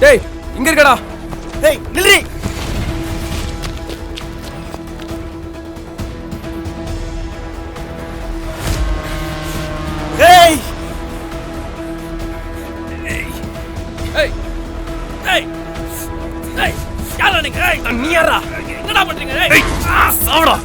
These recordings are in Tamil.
டேய் இங்க இருக்கடா. டேய் நில்லு. டேய் ஏய் ஏய் ஏய் யாரா நீங்க? ஏய் நீ யாரா? என்னடா பண்றீங்க? ஏய் சாவடா.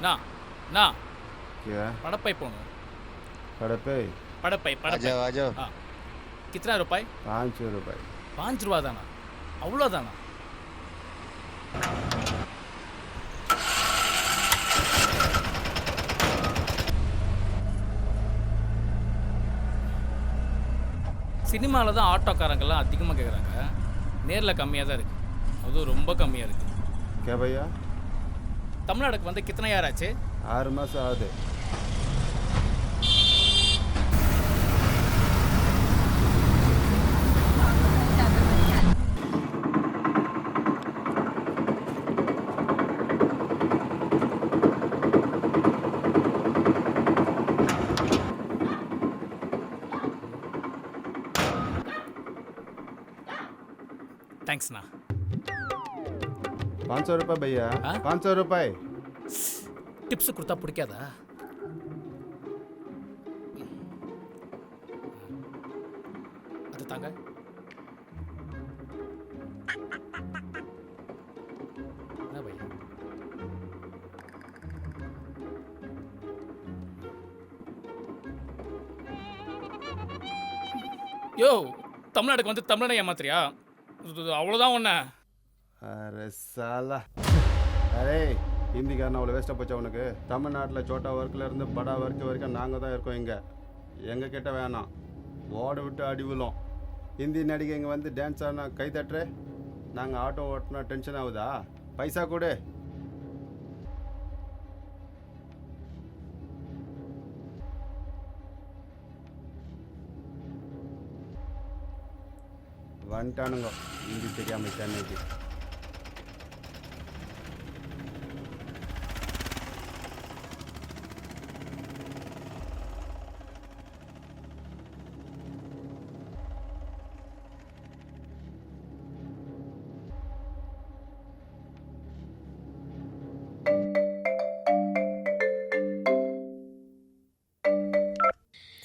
ना ना क्या पड़पई पोनो पड़पे पड़पई पड़पई आ जाओ हाँ कितना रुपए? 500 रुपए. 5 ரூபா தானா? அவ்வளோதானா? சினிமாவில் தான் ஆட்டோக்காரங்கெல்லாம் அதிகமாக கேட்குறாங்க, நேரில் கம்மியாக தான் இருக்குது, அதுவும் ரொம்ப கம்மியாக இருக்குது. क्या भैया? தமிழ்நாடுக்கு வந்து கித்தனை யார் ஆச்சு? 6 மாதம் ஆகுது. தேங்க்ஸ்ண்ணா. 500 रुपये भैया. हाँ? 500 रुपये. டிப்ஸ் கொடுத்தா பிடிக்காதா? அது தாங்க. என்ன பையா? யோ தமிழ்நாடுக்கு வந்து தமிழனை ஏமாத்துறியா? அவ்வளோதான் ஒன்று. अरे साला. अरे ஹிந்திக்காரன் அவ்வளோ வேஸ்ட்டாக போச்சா உனக்கு? தமிழ்நாட்டில் சோட்டா ஒர்க்கில் இருந்து படா ஒர்க்கு வரைக்கும் நாங்கள் தான் இருக்கோம். இங்கே எங்கள் கிட்ட வேணாம், ஓட விட்டு அடி விழும். ஹிந்தி நடிகை இங்கே வந்து டான்ஸ் ஆடினா கை தட்டுற, நாங்கள் ஆட்டோ ஓட்டினா டென்ஷன் ஆகுதா? பைசா கொடு. வந்துட்டானுங்க ஹிந்தி தெரியாமல் சென்னைக்கு.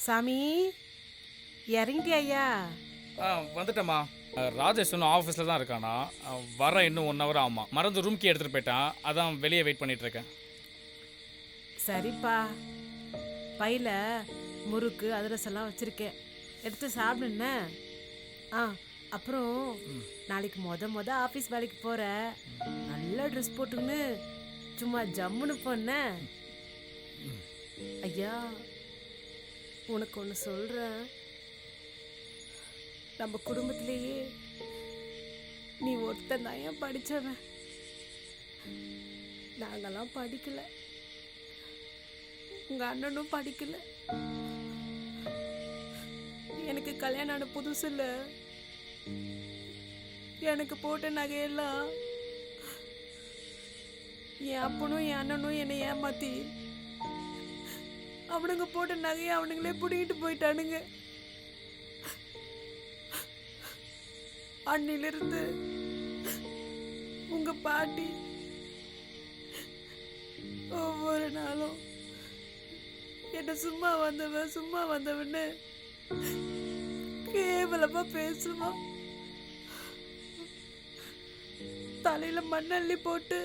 சாமி இறங்கிட்டியா ஐயா? வந்துட்டேம்மா. ராஜேஷ் இன்னும் ஆஃபீஸில் தான் இருக்கானா, வர இன்னும் 1 hour ஆமாம். மறந்து ரூம்க்கு எடுத்துகிட்டு போயிட்டான், அதான் வெளியே வெயிட் பண்ணிட்டு இருக்கேன். சரிப்பா, பையில முறுக்கு அதிரசெல்லாம் வச்சுருக்கேன், எடுத்து சாப்பிடுண்ணே. அப்புறம் நாளைக்கு மொத ஆஃபீஸ் வேலைக்கு போகிற, நல்ல ட்ரெஸ் போட்டுன்னு சும்மா ஜம்முன்னு போன ஐயா. உனக்கு ஒன்று சொல்கிறேன், நம்ம குடும்பத்திலேயே நீ ஒருத்தன் தான் ஏன் படித்தவன், நாங்கெல்லாம் படிக்கல, உங்கள் அண்ணனும் படிக்கல. எனக்கு கல்யாணம் ஆன புதுசில் எனக்கு போட்ட நகையெல்லாம் என் அப்பனும் என் அண்ணனும் என்னை ஏமாத்தி அவனுங்க போட்ட நகையை அவனுங்களே பிடிக்கிட்டு போயிட்டானுங்க. அன்னிலிருந்து உங்க பாட்டி ஒவ்வொரு நாளும் என்ன சும்மா வந்தவன்னு கேவலமா பேசுவான். தலையில மண்ணள்ளி போட்டு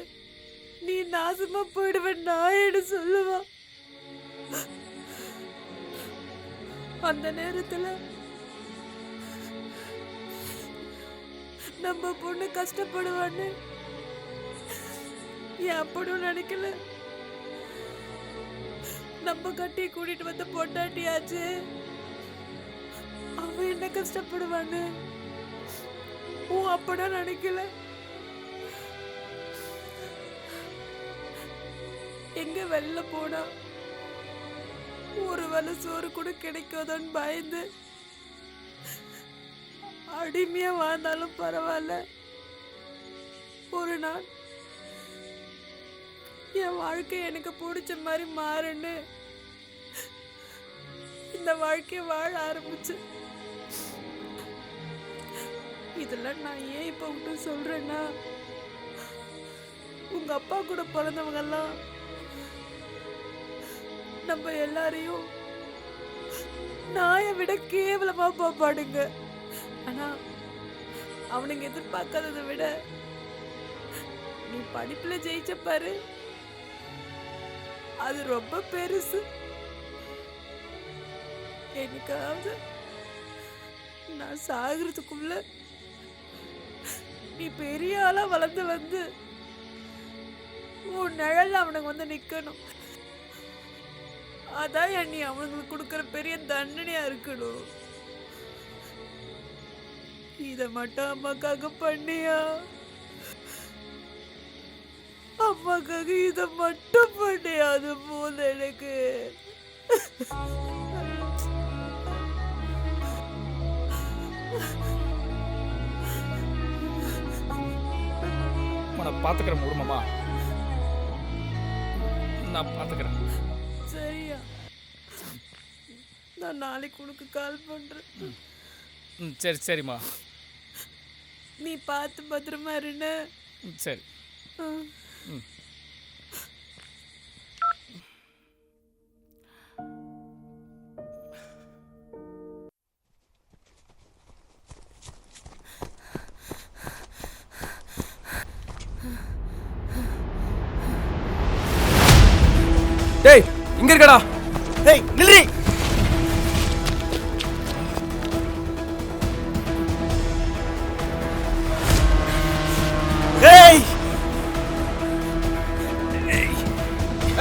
நீ நாசமா போயிடுவேன் நாயன்னு சொல்லுவான். அந்த நேரத்துல நம்ம பொண்ணு கஷ்டப்படுவான்னு என் அப்பனும் நினைக்கல. நம்ம கட்டி கூட்டிட்டு வந்த பொண்டாட்டியாச்சு, அவன் என்ன கஷ்டப்படுவான்னு உன் அப்பனா நினைக்கல. எங்க வெளில போனா ஒரு வேளை சோறு கூட கிடைக்காதான்னு பயந்து அடிமையா வாழ்ந்தாலும் பரவாயில்ல, ஒரு நாள் என் வாழ்க்கை எனக்கு பிடிச்ச மாதிரி மாறுன்னு இந்த வாழ்க்கைய வாழ ஆரம்பிச்சு. இதெல்லாம் நான் ஏன் இப்ப விட்டு சொல்றேன்னா, உங்க அப்பா கூட பிறந்தவங்க எல்லாம் நம்ம எல்லாரையும் நாயை விட கேவலமா பாப்பாடுங்க. ஆனா அவனுங்க எதிர்பார்க்காததை விட நீ படிப்புல ஜெயிச்ச பாரு, அது ரொம்ப பெருசு. எனக்காவது நான் சாகிறதுக்குள்ள நீ பெரிய ஆளா வளர்ந்து வந்து உன் நிழல்ல அவனுக்கு வந்து நிக்கணும். அதான் நீ அவனுங்களுக்கு கொடுக்கற பெரிய தண்டனையா இருக்கணும். இத மட்டும் அம்மாக்காக பண்ணியா? அம்மாக்காக இத மட்டும் பண்ணியா? அது போல எனக்கு நான் பார்த்துக்கிறேன் குடும்பமா, நான் பார்த்துக்கிறேன். சரியா? நான் நாளைக்கு உனக்கு கால் பண்றேன். சரி சரிம்மா. நீ பார்த்து பத்திரமா இருன்னு. சரி. டேய் இங்க இருக்கடா. டேய் நில்றி. டேய்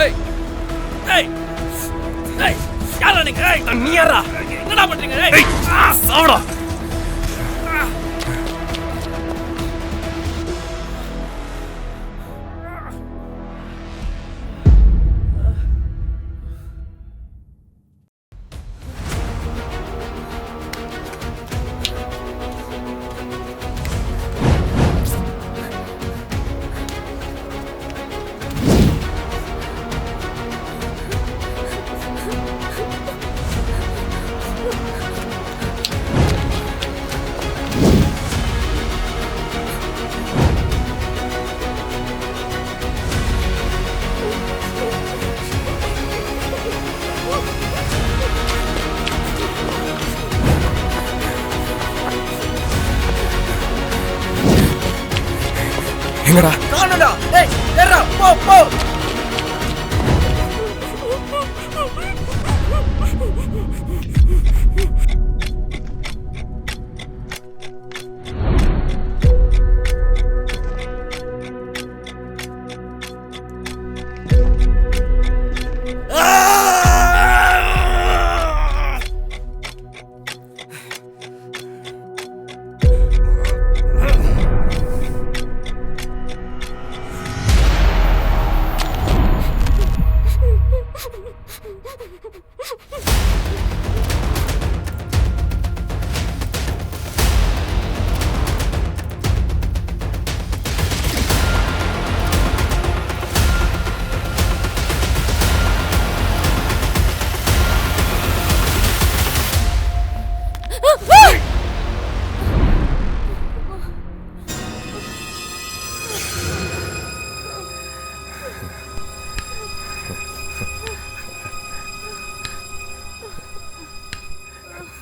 ஏய் ஏய் ஏய் யாரா நீங்க? ஏய் நீ யாரா? என்னடா பண்றீங்க? ஏய் சாவடா. எங்கடா? காணடா. டேய் ஏறா போ போ.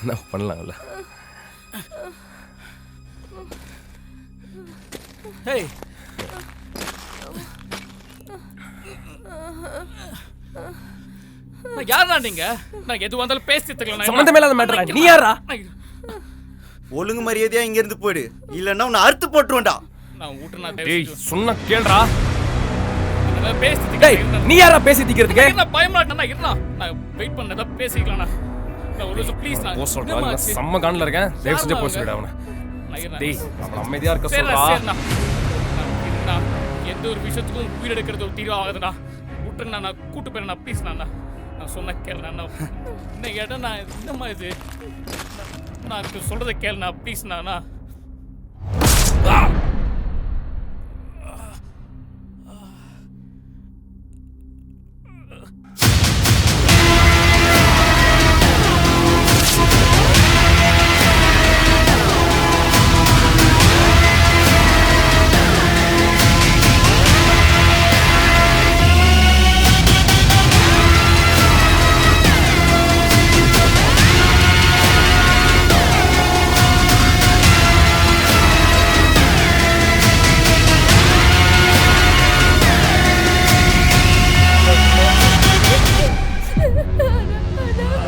என்ன பண்ணலாம்ல. ஹேய் நான் யாரா நீங்க? நான் எது வந்தாலும் பேசிட்டுக்கலாம். சம்பந்தமே இல்லாத மேட்டர். நீ யாரா? ஒழுங்கு மரியாதையா இங்க இருந்து போயிடு, இல்லன்னா உன்னை அறுத்து போட்டுருவேன்டா. நான் ஊட்டுனா டேய் சொன்னா கேளுடா. பேசிட்டு டேய் நீ யாரா பேசி திக்கிறதுக்கு? நான் பயமா இருக்கேன். இருடா நான் வெயிட் பண்ணதா பேசிக்கலாம். நான் ஒரு நிமிஷம் ப்ளீஸ். நான் போஸ் சொல்றா. நான் செம்ம கான்ல இருக்கேன். தயவு செஞ்சு போஸ் விடு அவனை. டேய் அவன் அமைதியா இருக்க சொல்றா. நான் எந்த ஒரு விஷயத்துக்கும் உயிர் எடுக்கிறது ஒரு தீர்வு ஆகுதுண்ணா. விட்டுருங்கண்ணா. நான் கூட்டு போயிடண்ணா ப்ளீஸ்ண்ணா. நான் சொன்ன கேளுண்ணா. இந்த இடம் நான் என்னம்மா இது? நான் சொல்றதை கேளுண்ணா ப்ளீஸ்ண்ணா.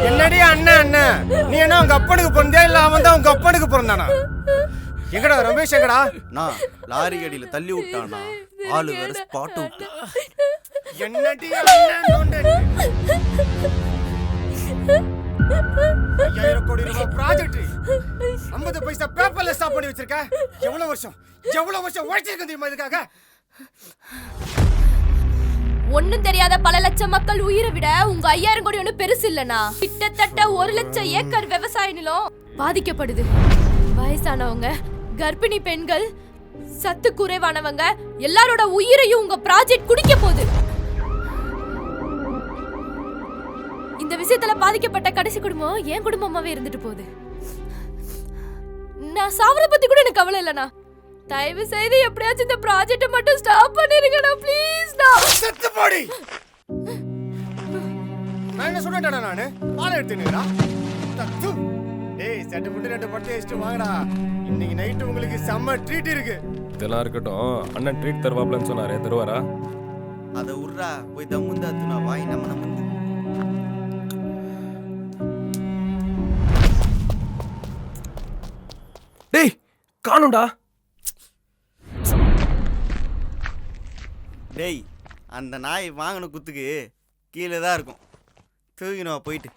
என்னடி அண்ணன் அண்ணன், நீ என்ன உங்க அப்பனுக்கு பிறந்தியா இல்ல அவன் தான் உங்க அப்பனுக்கு பிறந்தானா? எங்கடா ரமேஷ்? எங்கடா? நான் லாரி அடியில தள்ளி விட்டானா, ஆளு வேற ஸ்பாட் விட்டா. என்னடி அண்ணன் 5000 கோடி ரூபாய் ப்ராஜெக்ட் 50 பைசா பேப்பர்ல ஸ்டாப் பண்ணி வச்சிருக்க. எவ்வளவு வருஷம் உழைச்சிருக்க தெரியுமா இதுக்காக? ஒண்ணும் தெரியாத பல லட்சம் மக்கள் உயிரை விட உங்க 5000 கோடி ஒண்ணு பெருசு இல்லனா. கிட்டத்தட்ட 1 லட்சம் ஏக்கர் விவசாய நிலம் பாதிக்கப்படுது. வயசானவங்க, கர்ப்பிணி பெண்கள், சத்து குறைவானவங்க எல்லாரோட உயிரையும் உங்க ப்ராஜெக்ட் குடிக்க போகுது. இந்த விஷயத்துல பாதிக்கப்பட்ட கடைசி குடும்பம் என் குடும்பமாவே இருந்துட்டு போகுது. நான் சாவர பத்தி கூட எனக்கு கவலை இல்லனா. தயவு செய்து எப்படியாச்சும் இந்த ப்ராஜெக்ட் மட்டும் ஸ்டாப் பண்ணிருங்கடா ப்ளீஸ்டா. செத்து போடி. நான் என்ன சொல்றேன்டா, நானு பால் எடுத்துனேடா. தத்து டேய் செட் பண்ணி 2 பட்டை வச்சிட்டு வாங்கடா. இன்னைக்கு நைட் உங்களுக்கு செம்ம ட்ரீட் இருக்கு. இதெல்லாம் இருக்கட்டும். அண்ணன் ட்ரீட் தருவாப்லன்னு சொன்னாரே, தருவாரா? அத உர்றா போய் தம்முந்தா துனா வாய் நம்ம டேய் காணும்டா. டேய் அந்த நாய் வாங்கின குத்துக்கு கீழே தான் இருக்கும். தூக்கினவா போயிட்டு